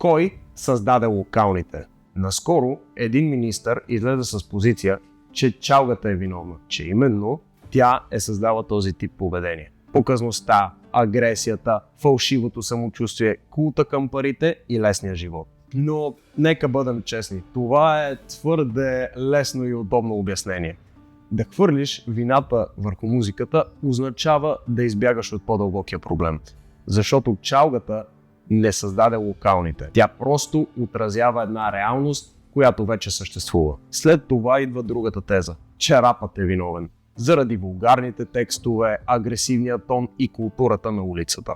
Кой създаде локалните? Наскоро един министър излезе с позиция, че чалгата е виновна, че именно тя е създала този тип поведение. Показността, агресията, фалшивото самочувствие, култа към парите и лесния живот. Но нека бъдем честни, това е твърде лесно и удобно обяснение. Да хвърлиш вината върху музиката означава да избягаш от по-дълбокия проблем. Защото чалгата не създаде локалните. Тя просто отразява една реалност, която вече съществува. След това идва другата теза, че рапът е виновен. Заради вулгарните текстове, агресивния тон и културата на улицата.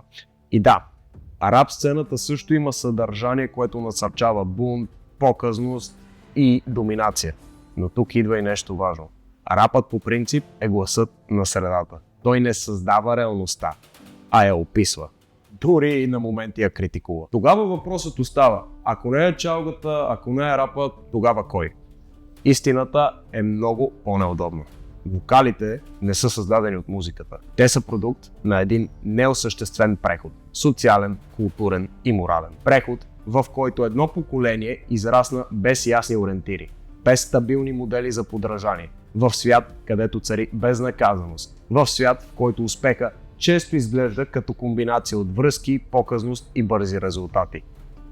И да, рап сцената също има съдържание, което насърчава бунт, показност и доминация. Но тук идва и нещо важно. Рапът по принцип е гласът на средата. Той не създава реалността, а я описва. Дори и на моменти я критикува. Тогава въпросът остава, ако не е чалгата, ако не е рапът, тогава кой? Истината е много по-неудобна. Вокалите не са създадени от музиката. Те са продукт на един неосъществен преход. Социален, културен и морален. Преход, в който едно поколение израсна без ясни ориентири, без стабилни модели за подражание. В свят, където цари безнаказаност. В свят, в който успеха често изглежда като комбинация от връзки, показност и бързи резултати,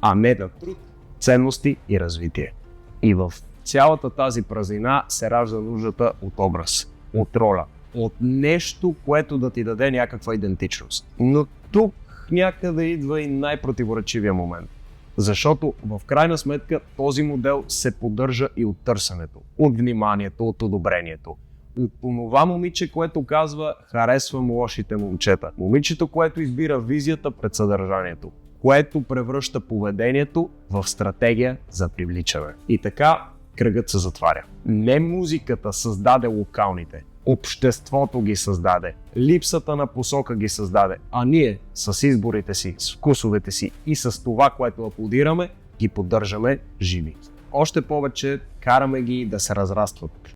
а не на труд, ценности и развитие. И в цялата тази празнина се ражда нуждата от образ, от роля, от нещо, което да ти даде някаква идентичност. Но тук някъде идва и най-противоречивия момент. Защото в крайна сметка този модел се поддържа и от търсенето, от вниманието, от одобрението. От онова момиче, което казва харесвам лошите момчета. Момичето, което избира визията пред съдържанието, което превръща поведението в стратегия за привличане. И така кръгът се затваря. Не музиката създаде локалните, обществото ги създаде, липсата на посока ги създаде, а ние с изборите си, с вкусовете си и с това, което аплодираме, ги поддържаме живи. Още повече караме ги да се разрастват.